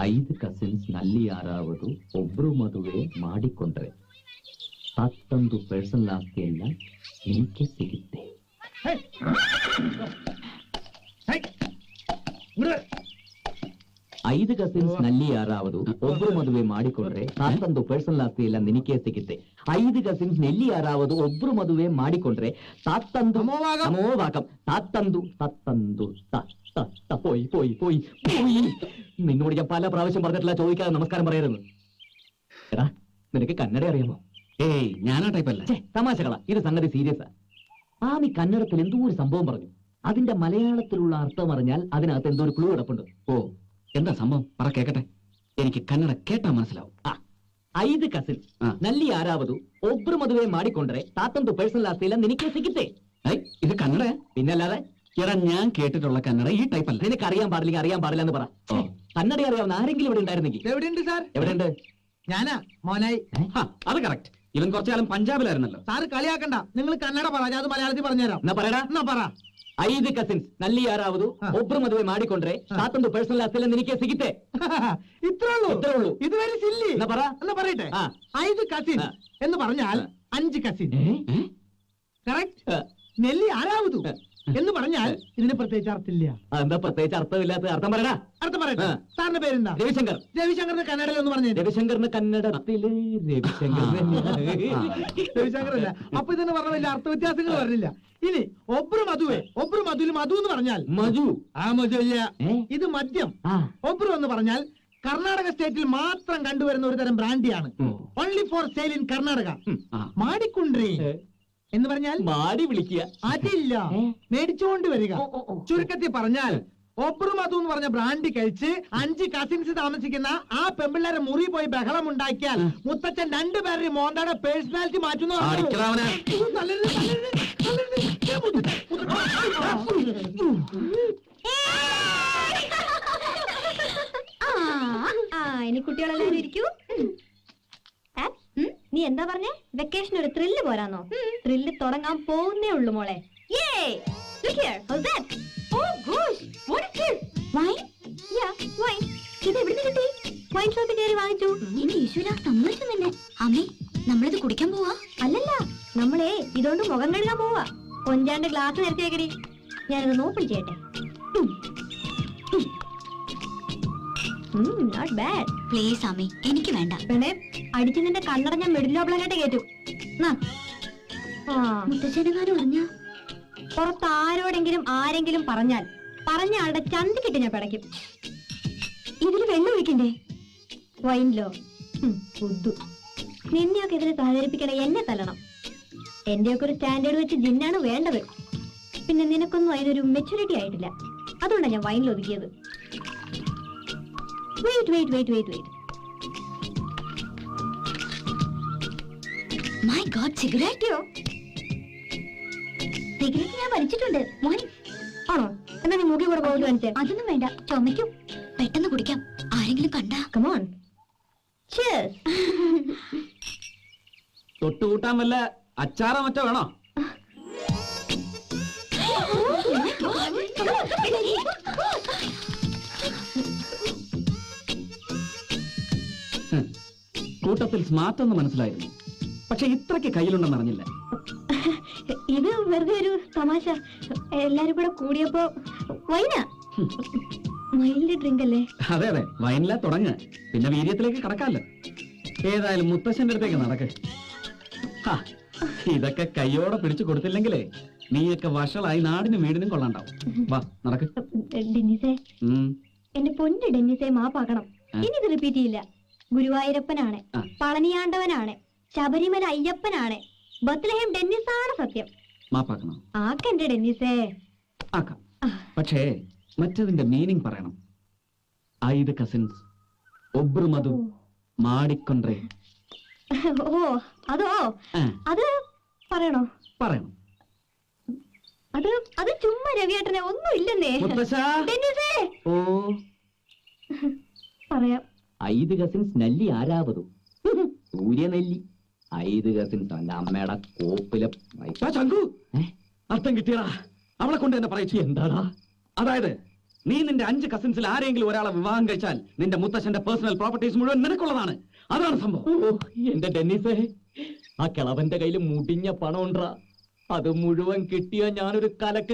5 cousins ನಲ್ಲಿ ಯಾರಾவது ಒಬ್ರು ಮದುವೆ ಮಾಡಿಕೊಂಡ್ರೆ ಮತ್ತೊಂದು ಪರ್ಸನಲ್ ಆಸ್ತಿಯನ್ನ ನಿಮಗೆ ಸಿಗುತ್ತೆ. 5 ಕಸಿನ್ಸ್ ನಲ್ಲಿ ಯಾರಾவது ಒಬ್ರು ಮದುವೆ ಮಾಡಿಕೊಂಡ್ರೆ ಮತ್ತೊಂದು ಪರ್ಸನಲ್ ಆಸ್ತಿಯಲ್ಲ ನಿನಗೆ ಸಿಗುತ್ತೆ. 5 ಕಸಿನ್ಸ್ ನಲ್ಲಿ ಯಾರಾவது ಒಬ್ರು ಮದುವೆ ಮಾಡಿಕೊಂಡ್ರೆ ತಾತ್ತಂದು പോയി പോയി പോയി പോയി. നിന്നോട് ഞാൻ പല പ്രാവശ്യം പറഞ്ഞിട്ടില്ല ചോദിക്കാതെ നമസ്കാരം പറയരുത്. എടാ നിനക്ക് കന്നഡ അറിയാമോ? ഏയ് ഞാനാ ടൈപ്പല്ല. തമാശകളാ, ഇത് സംഗതി സീരിയസാ. ആമി കന്നഡത്തിൽ എന്തോ ഒരു സംഭവം പറഞ്ഞു. അതിന്റെ മലയാളത്തിലുള്ള അർത്ഥം അറിഞ്ഞാൽ അതിനകത്ത് എന്തോ ഒരു ക്ലൂ കിടപ്പുണ്ട്. ഓ എന്താ സംഭവം പറ കേക്കട്ടെ. എനിക്ക് കന്നഡ കേട്ടാ മനസ്സിലാവും. 5 ಕಸಿನ್ಸ್ ನಲ್ಲಿ ಯಾರಾவது ಒಬ್ರು ಮದುವೆ ಮಾಡಿಕೊಂಡ್ರೆ ತಾತಂದು ಪರ್ಸನಲ್ ಆಸ್ತಿ ಇಲ್ಲ ನಿನಗೆ ಸಿಗುತ್ತೆ. ഇത് കന്നഡ പിന്നല്ലാതെ. എടാ ഞാൻ കേട്ടിട്ടുള്ള കന്നഡ ഈ ടൈപ്പല്ല. നിനക്ക് അറിയാൻ പാടില്ലെങ്കിൽ അറിയാൻ പാടില്ല എന്ന് പറ. കന്നഡ അറിയാവുന്ന ആരെങ്കിലും ഇവിടെ ഉണ്ടായിരുന്നെങ്കിൽ. എവിടെയുണ്ട് സാർ? എവിടെയുണ്ട്? ഞാനാ മോനായി. അത് കറക്റ്റ്. ഇവൻ കുറച്ചു കാലം പഞ്ചാബിലായിരുന്നല്ലോ. സാറ് കളിയാക്കണ്ട, നിങ്ങൾ കന്നഡ പറ, ഞാൻ അത് മലയാളത്തിൽ പറഞ്ഞുതരാം. എന്നാ പറയടാ. എന്നാ പറ. 5 ಕಸಿನ್ಸ್ ನಲ್ಲಿ ಯಾರಾவது ಒಬ್ರು ಮದುವೆ ಮಾಡಿಕೊಂಡ್ರೆ ತಾತಂದು ಪರ್ಸನಲ್ ಆಸ್ತಿ ಇಲ್ಲ ನಿನಗೆ ಸಿಗುತ್ತೆ. ഇത്രേ ഉള്ളൂ. ഇത് വെരി സില്ലി. എന്നാ പറ. എന്നാ പറയട്ടെ. 5 കസിൻ എന്ന് പറഞ്ഞാൽ 5 കസിൻ. കറക്റ്റ്. നെല്ലി ആരാവതു എന്ന് പറഞ്ഞാൽ ഇതിന് പ്രത്യേകിച്ച് അർത്ഥമില്ല. എന്താ പ്രത്യേകിച്ച് അർത്ഥമില്ലാത്ത? അർത്ഥം പറയടാ. അർത്ഥം പറയട്ടെ. സാറിന്റെ പേരെന്താ? രവിശങ്കർ. രവിശങ്കറിന് കന്നഡയിൽ ഒന്ന് പറഞ്ഞു. രവിശങ്കറിന് കന്നഡത്തില് രവിശങ്കറല്ല. അപ്പൊ ഇതിന് പറഞ്ഞ വലിയ അർത്ഥ വ്യത്യാസങ്ങൾ പറഞ്ഞില്ല. ഇനി ഒബ്രു മധുവേ, ഒബ്രു മധുവിൽ മധു എന്ന് പറഞ്ഞാൽ മധു. മധു ഇല്ല, ഇത് മദ്യം. ഒബ്രു എന്ന് പറഞ്ഞാൽ കർണാടക സ്റ്റേറ്റിൽ മാത്രം കണ്ടുവരുന്ന ഒരു തരം ബ്രാൻഡിയാണ്. Only for sale in Karnataka. മാടിക്കുണ്ട്രി എന്ന് പറഞ്ഞാൽ മാടി വിളിക്കുക. അതില്ല, മേടിച്ചുകൊണ്ട് വരിക. ചുരുക്കത്തിൽ പറഞ്ഞാൽ ഒബ്രു മധു എന്ന് പറഞ്ഞ ബ്രാൻഡി കഴിച്ച് 5 കസിൻസ് താമസിക്കുന്ന ആ പെമ്പിള്ളേരെ മുറി പോയി ബഹളം ഉണ്ടാക്കിയാൽ മുത്തച്ഛൻ 2 പേരുടെ മോന്തയുടെ പേഴ്സണാലിറ്റി മാറ്റുന്ന. ഇനി കുട്ടികളെല്ലാവരും ഇരിക്കൂ. നീ എന്താ പറഞ്ഞേ? വെക്കേഷൻ ഒരു ത്രില്ല് പോരാന്നോ? ത്രില്ല് തുടങ്ങാൻ പോകുന്നേ ഉള്ളു മോളെ. നമ്മളിത് കുടിക്കാൻ പോവാ? അല്ലല്ല, നമ്മളെ ഇതുകൊണ്ട് മുഖം കഴുകാൻ പോവാ. കൊഞ്ചാണ്ട് ഗ്ലാസ് നിരത്തി വെക്കടി. ഞാനത് നോപ്പിടി ചെയ്യട്ടെ. Not bad. പ്ലീസ് അമ്മി, എനിക്ക് വേണ്ട. വേണേ അടിച്ച് നിന്റെ കണ്ണട ഞാൻ മെഡിലോബ്ലായിട്ട് കേട്ടു. മുത്തച്ഛനെങ്ങാനും പറഞ്ഞ പുറത്ത് ആരോടെങ്കിലും ആരെങ്കിലും പറഞ്ഞാൽ പറഞ്ഞ ആളുടെ ചന്തിക്കിട്ട് ഞാൻ പിടയ്ക്കും. ഇതില് വെള്ളം ഒഴിക്കണ്ടേ? വൈനിലോ? ബുദ്ധു, നിന്നെയൊക്കെ ഇതിനെ സഹകരിപ്പിക്കണേ എന്നെ തല്ലണം. എന്റെയൊക്കെ ഒരു സ്റ്റാൻഡേർഡ് വെച്ച് ജിന്നാണ് വേണ്ടത്. പിന്നെ നിനക്കൊന്നും അതിനൊരു മെച്യൂരിറ്റി ആയിട്ടില്ല. അതുകൊണ്ടാണ് ഞാൻ വൈനിൽ ഒതുക്കിയത്. വെയിറ്റ്. മൈ ഗോഡ്, സിഗരറ്റോ? സിഗരറ്റ് ഞാൻ വലിച്ചിട്ടുണ്ട്. ആണോ? എന്നാ നീ മൂക്കി കൂടെ പോയിട്ട് കാണിച്ചേ. അതൊന്നും വേണ്ട, ചുമയ്ക്കും. പെട്ടെന്ന് കുടിക്കാം, ആരെങ്കിലും കണ്ടാ. കമോൺ. തൊട്ടുകൂട്ടാൻ വല്ല അച്ചാറോ മറ്റോ വേണോ? കൂട്ടത്തിൽ സ്മാർട്ട് എന്ന് മനസ്സിലായിരുന്നു, പക്ഷെ ഇത്രയ്ക്ക് കയ്യിലുണ്ടെന്ന് അറിഞ്ഞില്ല. ഇത് വെറുതെ ഒരു തമാശ. എല്ലാരും കൂടെ കൂടിയപ്പോ വൈനാ. മൈൽഡ് ഡ്രിങ്ക് അല്ലേ? അതെ അതെ, വൈനില തുടങ്ങുക, പിന്നെ വീര്യത്തിലേക്ക് കടക്കാമല്ലോ. ഏതായാലും മുത്തശ്ശന്റെ അടുത്തേക്ക് നടക്ക്. ഇതൊക്കെ കയ്യോടെ പിടിച്ചു കൊടുത്തില്ലെങ്കിലേ നീയൊക്കെ വഷളായി നാടിനും വീടിനും കൊള്ളാണ്ടാവും. വാ നടക്ക്. ഡെന്നിസേ, എന്റെ പൊന്ന് ഡെന്നിസേ, മാപ്പാക്കണം. ഇനി ഇത് റിപ്പീറ്റ് ചെയ്യില്ല. ഗുരുവായൂരപ്പനാണ്, പളനിയാണ്ടവനാണ്, ശബരിമല അയ്യപ്പനാണ്, ബത്ലഹേം ഡെന്നിസാണ് സത്യം. മാപ്പാക്കണം. ആക്കെന്റെ ഡെന്നിസേ. ആക്കാം, പക്ഷേ മറ്റതിന്റെ മീനിങ് പറയണം. 5 കസിൻസ് ഒബ്രു മധു മാടിക്കൊണ്ടേ. ഓ അതോ? അത് പറയണോ? പറയണം. അത് ചുമ്മാ രവിയേട്ടനെ ഒന്നും ഇല്ലെന്നേ. ഓ പറയാം. 5 കസിൻസ് നെല്ലി ആരാവതു? സൂര്യനെല്ലി. 5 കസിൻസ് അല്ല അമ്മയുടെ കോപ്പിലെ. അർത്ഥം കിട്ടിയടാ, അവളെ കൊണ്ട് തന്നെ പറയിച്ചു. എന്താടാ? അതായത് നീ നിന്റെ 5 കസിൻസിൽ ആരെങ്കിലും ഒരാളെ വിവാഹം കഴിച്ചാൽ നിന്റെ മുത്തശ്ശന്റെ പേഴ്സണൽ പ്രോപ്പർട്ടീസ് മുഴുവൻ നിനക്കുള്ളതാണ്. അതാണ് സംഭവം. ഓ, എന്റെ ഡെന്നീസേ, ആ കിളവന്റെ കയ്യിൽ മുടിഞ്ഞ പണം ഉണ്ടാ. അത് മുഴുവൻ കിട്ടിയ ഞാനൊരു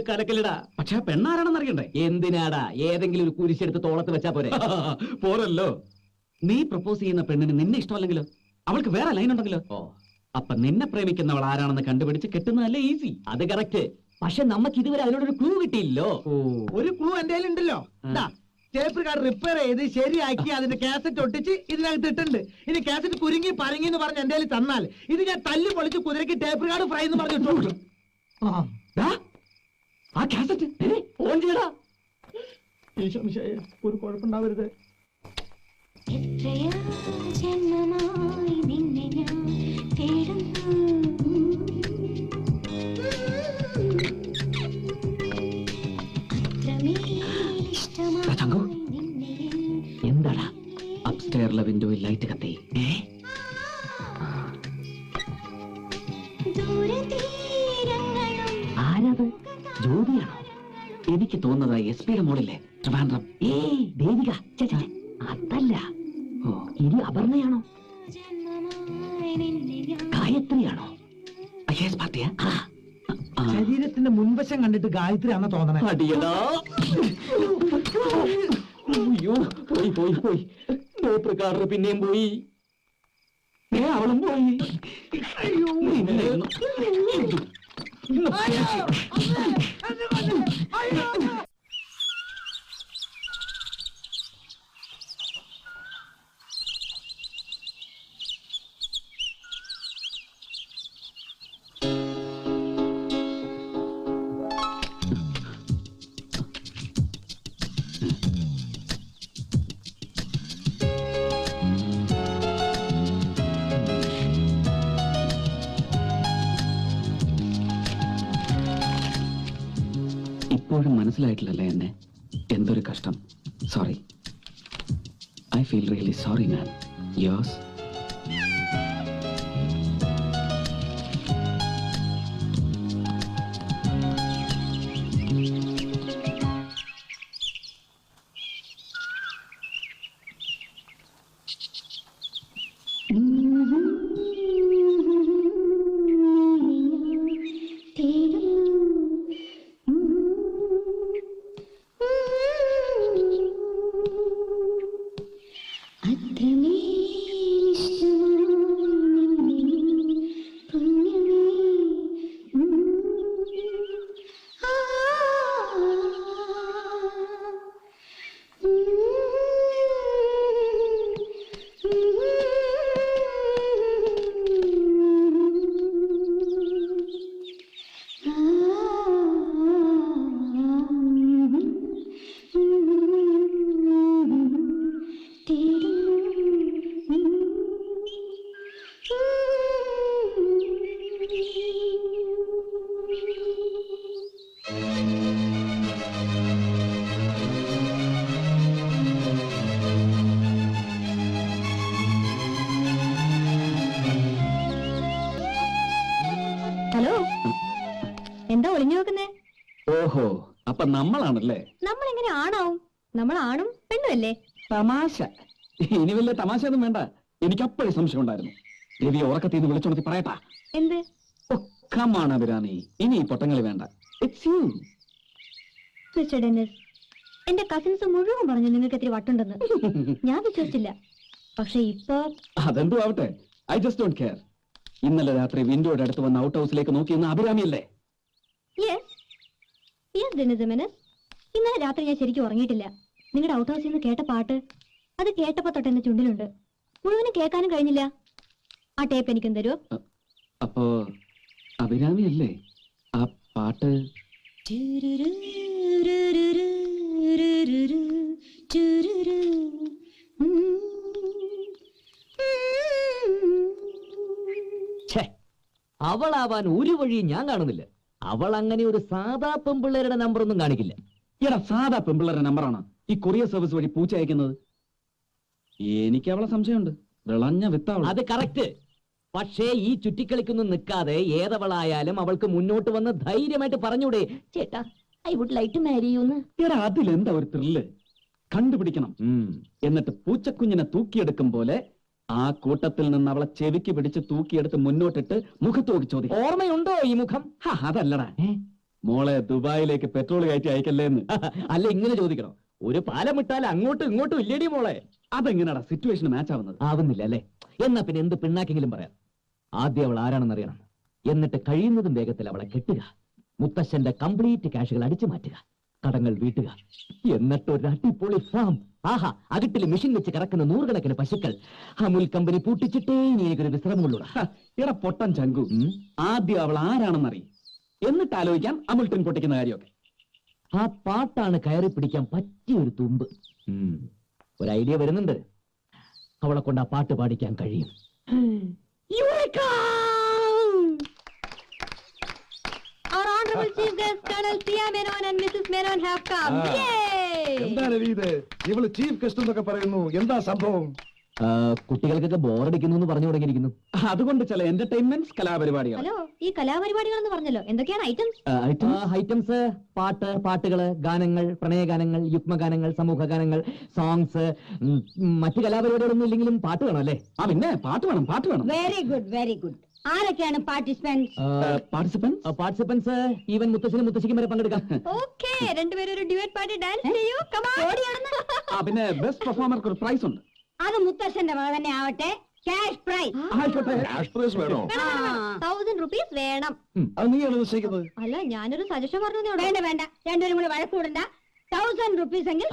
കലക്കലിടാ. പക്ഷെ ആ പെണ്ണാരാണെന്ന് അറിയണ്ടേ? എന്തിനാടാ? ഏതെങ്കിലും ഒരു കുരിശെടുത്ത് തോളത്ത് വെച്ചാ പോരെ? പോരല്ലോ. നീ പ്രപ്പോസ് ചെയ്യുന്ന പെണ്ണിന് നിന്നെ ഇഷ്ടമല്ലെങ്കിലോ, അവൾക്ക് വേറെ ലൈൻ ഉണ്ടെങ്കിലോ, അപ്പൊ നിന്നെ പ്രേമിക്കുന്നവൾ ആരാണെന്ന് കണ്ടുപിടിച്ച് കെട്ടുന്നതല്ലേ ഈസി. അത് കറക്റ്റ്. പക്ഷെ നമുക്ക് ഇതുവരെ അതിനോടൊരു ക്ലൂ കിട്ടിയില്ലോ. ഒരു ക്ലൂ എന്റെ ഉണ്ടല്ലോ. ടേപ്പ് കാർഡ് റിപ്പയർ ചെയ്ത് ശരിയാക്കി അതിന്റെ കാസറ്റ് ഒട്ടിച്ച് ഇതിനകത്ത് ഇട്ടുണ്ട്. ഇനി കാസറ്റ് കുരുങ്ങി പരങ്ങി എന്ന് പറഞ്ഞ് എന്റെ തന്നാൽ ഇത് ഞാൻ തല്ലി പൊളിച്ച് കുതിരക്ക് ടേപ്പ് കാർഡ് ഫ്രൈ എന്ന് പറഞ്ഞിട്ടു. ആ കാസറ്റ് ഫോൺ ചെയ്യടാ. ഒരു കുഴപ്പമുണ്ടാവരുത്. എത്രയോ ജന്മമായി നിന്നെ ഞാൻ തേടുന്നു. എന്താടാ? അപ്സ്റ്റെയറിലെ വിൻഡോയിൽ ലൈറ്റ് കത്തി. ആരത്? ജ്യോതിയാണോ? എനിക്ക് തോന്നുന്നത് SP-യുടെ മോളില്ലേ, ട്രിവാൻഡ്രം. ദേവിക. അതല്ല. ഇനി അപർണയാണോ? ഗായത്രിയാണോ? പാർട്ടിയാ? ശരീരത്തിന്റെ മുൻവശം കണ്ടിട്ട് ഗായത്രി ആണെന്ന് തോന്നണേ. അടിയടാ. അയ്യോ, പോയി. ടേപ്പ് കാർഡ് പിന്നെയും പോയി. അവളും പോയി. ഇപ്പോഴും മനസ്സിലായിട്ടില്ലല്ലേ എന്നെ? എന്തൊരു കഷ്ടം. Sorry. I feel really sorry man. യോസ്. ഹലോ, എന്താ ഒളിഞ്ഞു നോക്കുന്നേ? ഓഹോ, അപ്പൊ നമ്മളാണല്ലേ? നമ്മൾ എങ്ങനെ ആണാവും? നമ്മൾ ആണും പെണ്ണുമല്ലേ? തമാശ. ഇനി വലിയ തമാശ ഒന്നും വേണ്ട. എനിക്ക് അപ്പോഴേ സംശയം ഉണ്ടായിരുന്നു. രവി ഉറക്കത്തിൽ നിന്ന് വിളിച്ചോണത്തി പറയട്ടാ. എന്ത്? കമാണ് അഭിരാമി, ഇനി ഈ പൊട്ടങ്ങളി വേണ്ട. It's you. മിസ്റ്റർ ഡെന്നിസ്, എന്റെ കസിൻസ് മുഴുവൻ പറഞ്ഞു നിങ്ങൾക്ക് ഇത്തിരി വട്ടുണ്ടെന്ന്. ഞാൻ വിശ്വസിച്ചില്ല. പക്ഷെ ഇപ്പൊ അതെന്തോ ആവട്ടെ, ഐ ജസ്റ്റ് ഡോണ്ട് കെയർ. ഇന്നലെ രാത്രി വിൻഡോയുടെ അടുത്ത് വന്ന് ഔട്ട് ഹൗസിലേക്ക് നോക്കിയെന്ന് അഭിരാമിയല്ലേ? യെസ് ഡെന്നിസ് മെനസ്, ഇന്നലെ രാത്രി ഞാൻ ശരിക്കും ഉറങ്ങിയിട്ടില്ല. നിങ്ങളുടെ ഔട്ട് ഹൗസിൽ നിന്ന് കേട്ട പാട്ട്, അത് കേട്ടപ്പോ തൊട്ട് എന്റെ ചുണ്ടിലുണ്ട്. മുഴുവനും കേൾക്കാനും കഴിഞ്ഞില്ല. ആ ടേപ്പ് എനിക്കും തരുമോ? അപ്പോ അഭിരാമിയല്ലേ ആ പാട്ട്? അവളാവാൻ ഒരു വഴിയും ഞാൻ കാണുന്നില്ല. അവൾ അങ്ങനെ ഒരു സാധാ പെമ്പിള്ളേരുടെ നമ്പർ ഒന്നും കാണിക്കില്ല. എടാ, സാധാ പെമ്പിള്ളേരുടെ നമ്പറാണ് ഈ കൊറിയർ സർവീസ് വഴി പൂച്ച അയക്കുന്നത്. എനിക്ക് അവളെ സംശയമുണ്ട്. വിളഞ്ഞ വിത്താവൾ. അത് കറക്റ്റ്. പക്ഷേ ഈ ചുറ്റിക്കളിക്കൊന്നും നിൽക്കാതെ ഏതവളായാലും അവൾക്ക് മുന്നോട്ട് വന്ന് ധൈര്യമായിട്ട് പറഞ്ഞൂടെ, ചേട്ടാ I would like to marry you. എടാ അതിലെന്താ ഒരു ത്രില്ല്? കണ്ടുപിടിക്കണം. എന്നിട്ട് പൂച്ചക്കുഞ്ഞിനെ തൂക്കിയെടുക്കും പോലെ ആ കൂട്ടത്തിൽ നിന്ന് അവളെ ചെവിക്ക് പിടിച്ച് തൂക്കിയെടുത്ത് മുന്നോട്ടിട്ട് മുഖത്ത് നോക്കി ചോദിക്കും, ഓർമ്മയുണ്ടോ ഈ മുഖം? അതല്ലടാ മോളെ ദുബായിലേക്ക് പെട്രോൾ കയറ്റി അയക്കല്ലേ എന്ന്. അല്ല ഇങ്ങനെ ചോദിക്കണം, ഒരു പാലം ഇട്ടാൽ അങ്ങോട്ടും ഇങ്ങോട്ടും ഇല്ലേടി മോളെ? അതെങ്ങനെയാടാ സിറ്റുവേഷൻ മാച്ച് ആവുന്നത്? ആവുന്നില്ല അല്ലേ? എന്നാ പിന്നെ എന്ത് പിണ്ണാക്കെങ്കിലും പറയാം. ആദ്യം അവൾ ആരാണെന്ന് അറിയണം. എന്നിട്ട് കഴിയുന്നതും വേഗത്തിൽ അവളെ കെട്ടുക. മുത്തശ്ശന്റെ കംപ്ലീറ്റ് ക്യാഷുകൾ അടിച്ചു മാറ്റുക, കടങ്ങൾ വീട്ടുക. എന്നിട്ട് ഒരു അടിപൊളി ഫാം. ആഹാ, അകട്ടിൽ മെഷീൻ വെച്ച് കറക്കുന്ന 100 കണക്കിന് പശുക്കൾ. അമുൽ കമ്പനി പൂട്ടിച്ചിട്ടേ ഇനി എനിക്കൊരു വിശ്രമമുള്ളൂടാ. എടാ പൊട്ടൻ ചങ്കു, ആദ്യം അവൾ ആരാണെന്നറിയും, എന്നിട്ട് ആലോചിക്കാം അമുൽട്ടൻ പൊട്ടിക്കുന്ന കാര്യമൊക്കെ. ആ പാട്ടാണ് കയറി പിടിക്കാൻ പറ്റിയൊരു തുമ്പ്. ഒരു ഐഡിയ വരുന്നുണ്ട്. അവളെ കൊണ്ട് ആ പാട്ട് പാടിക്കാൻ കഴിയും. Our honorable chief guest Colonel Tia Menon and Mrs. Menon have come. Yay! എന്താണ് ഇത്? ഇവള് ചീഫ് ഗസ്റ്റ് എന്നൊക്കെ പറയുന്നു, എന്താ സംഭവം? കുട്ടികൾക്കൊക്കെ ബോറടിക്കുന്നു എന്ന് പറഞ്ഞു തുടങ്ങിയിരിക്കുന്നു. അതുകൊണ്ട് ചില എന്റർടൈൻമെന്റ്സ്, കലാപരിപാടികൾ. ഹലോ, ഈ കലാപരിപാടികൾ എന്ന് പറഞ്ഞല്ലോ, എന്തൊക്കെയാണ് ഐറ്റംസ്? ഐറ്റംസ് പാട്ടുകള്, ഗാനങ്ങൾ, പ്രണയഗാനങ്ങൾ, യുഗ്മഗാനങ്ങൾ, സമൂഹ ഗാനങ്ങൾ, സോങ്സ്. മറ്റു കലാപരിപാടികളൊന്നും ഇല്ലെങ്കിലും പാട്ട് വേണം അല്ലേ? പിന്നെ പാട്ട് വേണം. Very good, very good. ആരൊക്കെയാണ് പാർട്ടിസിപ്പൻസ് ഈവൻ മുത്തശ്ശനും മുത്തശ്ശിക്കും വരെ പങ്കെടുക്കാം. ഓക്കേ, രണ്ടുപേരും ഒരു ഡ്യുവറ്റ് പാർട്ടി ഡാൻസ് ചെയ്യൂ. പിന്നെ ബെസ്റ്റ് പെർഫോമർക്ക് ഒരു പ്രൈസ് ഉണ്ട്. അത് മുത്തശ്ശന്റെ മകൾ തന്നെ ആവട്ടെ. Cash prize. ക്യാഷ് പ്രൈസ് വേണോ? 1000 rupees വേണം. അത് നീയാണ് നിശ്ചയിക്കുന്നത്? അല്ല, ഞാനൊരു സജഷൻ പറഞ്ഞു. വേണ്ട, രണ്ടുപേരും കൂടെ വഴക്കൂടണ്ട. 1000 rupees എങ്കിൽ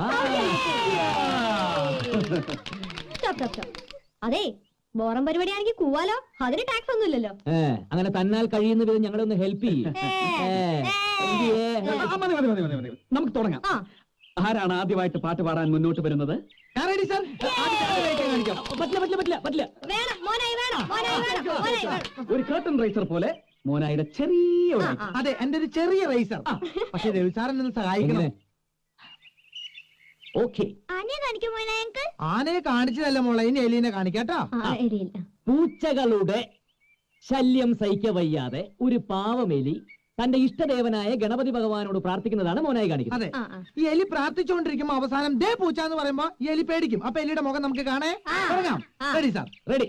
സ്റ്റോപ്പ്. അതെ, ബോറം പരിപാടിയാണെങ്കിൽ കൂവാലോ, അതിന് ടാക്സ് ഒന്നും ഇല്ലല്ലോ. അങ്ങനെ തന്നാൽ കഴിയുന്ന വിധം ഞങ്ങളെ ഒന്ന് ഹെൽപ്പ് ചെയ്യും. മതി. നമുക്ക് തുടങ്ങാം. ആരാണ് ആദ്യമായിട്ട് പാട്ട് പാടാൻ മുന്നോട്ട് വരുന്നത്? പറ്റില്ല. വേണം, മോനായി വേണം. ഒരു കർട്ടൻ റൈസർ പോലെ മോനായിയുടെ ചെറിയ ഒരു item. അതെ, എന്റെ ഒരു ചെറിയ റൈസർ. പക്ഷെ രവി സാറിനെ ഒന്ന് സഹായിക്കണം. ഓക്കെ. ആനയെ കാണിച്ചതല്ല മോളെ, ഇനി എലീനെ കാണിക്കാട്ടോ. പൂച്ചകളുടെ ശല്യം സഹിക്കവയ്യാതെ ഒരു പാവമെലി തന്റെ ഇഷ്ടദേവനായ ഗണപതി ഭഗവാനോട് പ്രാർത്ഥിക്കുന്നതാണ് മോനായി കാണിക്കുന്നത്. അതെ, ഈ എലി പ്രാർത്ഥിച്ചുകൊണ്ടിരിക്കുമ്പോ അവസാനം ദേ പൂച്ച എന്ന് പറയുമ്പോ ഈ എലി പേടിക്കും. അപ്പൊ എലിയുടെ മുഖം നമുക്ക് കാണേ. തുടങ്ങാം. Ready sir? റെഡി.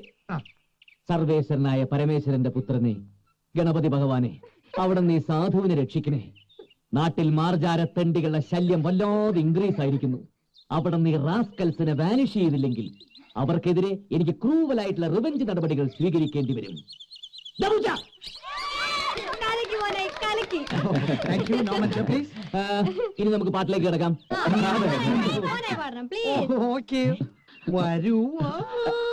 സർവേശ്വരനായ പരമേശ്വരന്റെ പുത്രനെ ഗണപതി ഭഗവാനെ, അവിടെ നീ സാധുവിനെ രക്ഷിക്കണേ. നാട്ടിൽ മാർജാരത്തെണ്ടികളുടെ ശല്യം വല്ലാതെ ഇൻക്രീസ് ആയിരിക്കുന്നു. അവിടെ നീ റാസ്കൽസിനെ വാനിഷ് ചെയ്തില്ലെങ്കിൽ അവർക്കെതിരെ എനിക്ക് ക്രൂവലായിട്ടുള്ള റിവെഞ്ച് നടപടികൾ സ്വീകരിക്കേണ്ടി വരും. ഇനി നമുക്ക് പാട്ടിലേക്ക് കിടക്കാം. വരൂ.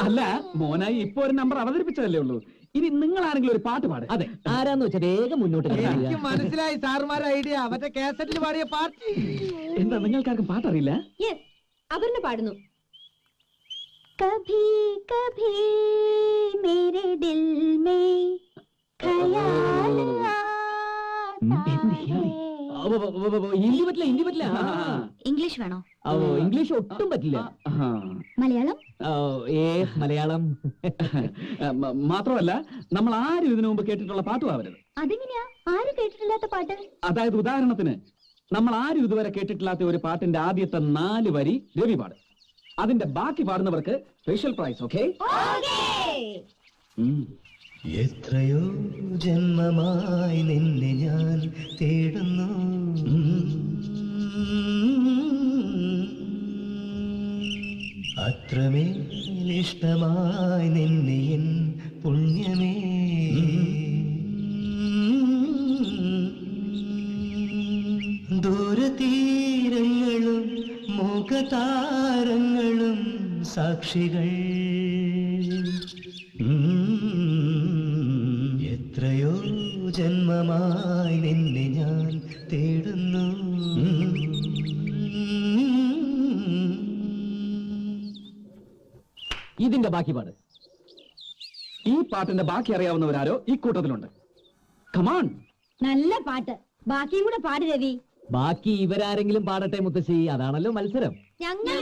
അല്ല, മോനായി ഇപ്പൊ ഒരു നമ്പർ അവതരിപ്പിച്ചതല്ലേ ഉള്ളൂ. ഇനി നിങ്ങൾ ആരെങ്കിലും ഒരു പാട്ട് പാട്. അതെ, ആരാന്ന് വെച്ചാൽ വേഗം മുന്നോട്ട്. എനിക്ക് മനസ്സിലായി സാറുമാരുടെ ഐഡിയ. മറ്റേ കാസറ്റിൽ പാടിയ പാർട്ടി. എന്താ നിങ്ങൾക്കാർക്കും പാട്ടറിയില്ല? അവരിന് പാടുന്നു. കഭി കഭി മേരെ ദിൽ മേ ഖയാൽ ഹിന്ദി പറ്റില്ല. ഇംഗ്ലീഷ് വേണോ? ഇംഗ്ലീഷ് ഒട്ടും പറ്റില്ല. മലയാളം? മലയാളം മാത്രമല്ല, നമ്മൾ ആരും ഇതിനു മുമ്പ് കേട്ടിട്ടുള്ള പാട്ടും ആവരുത്. അതെങ്ങനെയാ? ആരും കേട്ടിട്ടില്ലാത്ത പാട്ട്? അതായത് ഉദാഹരണത്തിന്, നമ്മൾ ആരും ഇതുവരെ കേട്ടിട്ടില്ലാത്ത ഒരു പാട്ടിന്റെ ആദ്യത്തെ 4 വരി രവി പാടും. അതിന്റെ ബാക്കി പാടുന്നവർക്ക് സ്പെഷ്യൽ പ്രൈസ്. ഓക്കെ? എത്രയോ ജന്മമായി നിന്നെ ഞാൻ തേടുന്നു, അത്രമേലിഷ്ടമായി നിന്നെ എൻ പുണ്യമേ. ദൂരതീരങ്ങളും മുഖതാരങ്ങളും സാക്ഷികൾ. എത്രയോ ജന്മമായി നിന്നെ ഞാൻ തേടുന്നു. ഇതിന്റെ ബാക്കി പാട്. ഈ പാട്ടിന്റെ ബാക്കി അറിയാവുന്നവരാരോ ഈ കൂട്ടത്തിലുണ്ട്? കമാൺ. നല്ല പാട്ട്, ബാക്കിയും കൂടെ പാട് രവി. ബാക്കി ഇവരാരെങ്കിലും പാടട്ടെ മുത്തശ്ശി, അതാണല്ലോ മത്സരം. ഞങ്ങൾ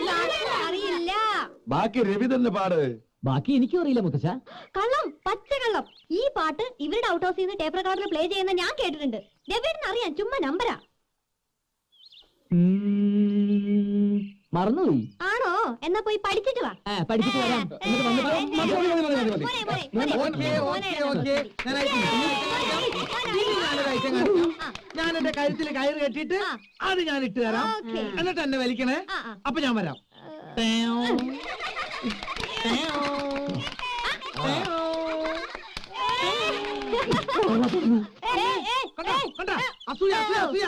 അറിയില്ല. ബാക്കി രവി തന്നെ പാട്. ബാക്കി എനിക്കും അറിയില്ല മുത്തശ്ശ. കള്ളം, പച്ചക്കള്ളം. ഈ പാട്ട് ഇവരുടെ ഔട്ട് ഹൗസിൽ നിന്ന് ടേപ്പ് റെക്കോർഡിൽ പ്ലേ ചെയ്യുന്ന ഞാൻ കേട്ടിട്ടുണ്ട്. രവിന് അറിയാം, ചുമ്മാ നമ്പരാ. മറന്നുപോയി. ആണോ? എന്നാ പോയി പഠിച്ചിട്ട് വാ. പഠിച്ചിട്ട് വരാം. എന്നിട്ട് വന്നിട്ട് ഞാൻ എന്റെ കഴുത്തിൽ കയറ് കെട്ടിയിട്ട് അത് ഞാൻ ഇട്ട് തരാം. ഓക്കേ. എന്നിട്ട് എന്നെ വലിക്കണേ. അപ്പൊ ഞാൻ വരാം. കണ്ടാ? അസൂയ, അസൂയ, അസൂയ.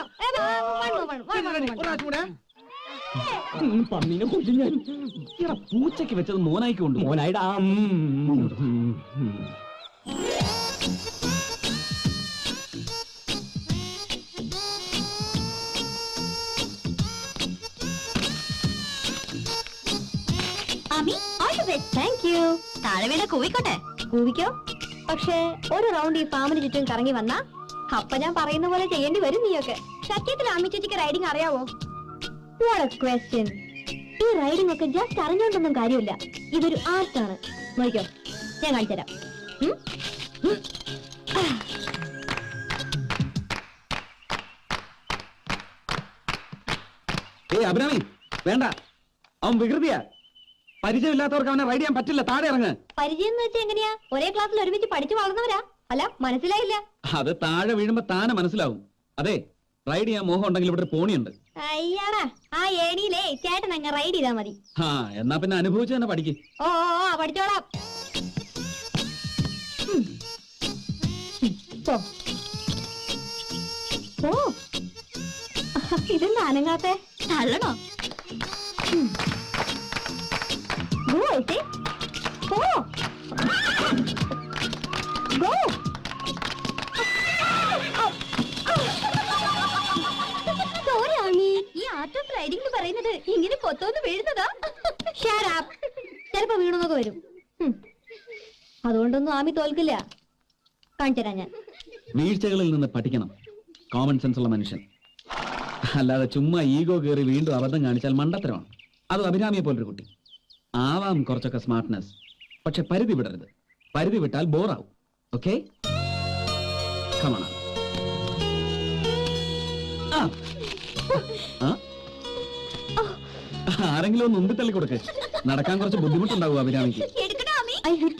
ഒരാഴ്ച കൂടെ. പന്നീനെ കൊല്ലും ഞാൻ. എടാ പൂച്ചയ്ക്ക് വെച്ചത് മോനായിക്ക് കൊണ്ടു. മോനായിടാ. ആമി താങ്ക് യു. താഴെ വീട് കൂവിക്കോട്ടെ. കൂവിക്കോ. പക്ഷേ ഒരു റൗണ്ട് ഈ ഫാമിന് ചുറ്റും കറങ്ങി വന്നാ അപ്പൊ ഞാൻ പറയുന്ന പോലെ ചെയ്യേണ്ടി വരും നീയൊക്കെ. സത്യത്തിൽ അമ്മി ചേച്ചിക്ക് റൈഡിംഗ് അറിയാവോ? What a question. ഈ റൈഡിംഗ് ഒക്കെ ജസ്റ്റ് അറിഞ്ഞോണ്ടൊന്നും കാര്യമില്ല. ഇതൊരു ആർട്ടാണ്. നോക്കിക്കോ, ഞാൻ കാണിച്ചുതരാം. അഭിരാമി വേണ്ട, അവൻ വികൃതിയാ. പരിചയമില്ലാത്തവർക്ക് അവനെ റൈഡ് ചെയ്യാൻ പറ്റില്ല. താഴെ ഇറങ്ങ്. പരിചയം എന്ന് വെച്ചാൽ എങ്ങനെയാ? ഒരേ ക്ലാസ്സിൽ ഒരുമിച്ച് പഠിച്ചു വളർന്നവരാ. അല്ല, മനസ്സിലായില്ല. അത് താഴെ വീഴുമ്പോ താനെ മനസ്സിലാവും. അതെ, റൈഡ് ചെയ്യാൻ മോഹം ഉണ്ടെങ്കിൽ ഇവിടെ ഒരു പോണിയുണ്ട്. അയ്യാടാ, ആ ഏണിയിലേ ചേട്ടൻ അങ്ങ് റൈഡ് ചെയ്താ മതി. ആ എന്നാ പിന്നെ അനുഭവിച്ച് തന്നെ പഠിക്ക്. ഓ പഠിച്ചോളാം. ഓ ഇതെന്താ അനങ്ങാത്തെ? തള്ളണോ? Go, Ete. Go. Go. Sorry, Ami. ഈ ആർട്ട് ഓഫ് റൈഡിംഗ് എന്ന് പറയുന്നത് ഇങ്ങനെ പൊത്തോന്ന് വീഴുന്നതാ. Shut up. ചിലപ്പോ വീണുന്നൊക്കെ വരും. അതുകൊണ്ടൊന്നും ആമി തോൽക്കില്ല. കാണിച്ചു തരാം ഞാൻ. വീഴ്ചകളിൽ നിന്ന് പഠിക്കണം കോമൺ സെൻസ് ഉള്ള മനുഷ്യൻ. അല്ലാതെ ചുമ്മാ ഈഗോ കയറി വീണ്ടും അബദ്ധം കാണിച്ചാൽ മണ്ടത്തരമാണ്. അത് അഭിരാമിയെ പോലൊരു കുട്ടി. ആവാം കുറച്ചൊക്കെ സ്മാർട്ട്നെസ്, പക്ഷെ പരിധി വിടരുത്. പരിധി വിട്ടാൽ ബോറാവും. Okay, come on. ആരെങ്കിലും ഒന്ന് ഉന്തി തള്ളി കൊടുക്ക്. നടക്കാൻ കുറച്ച് ബുദ്ധിമുട്ടുണ്ടാവും അഭിരാമിക്ക്. എടുക്കണോ ആമി? I hit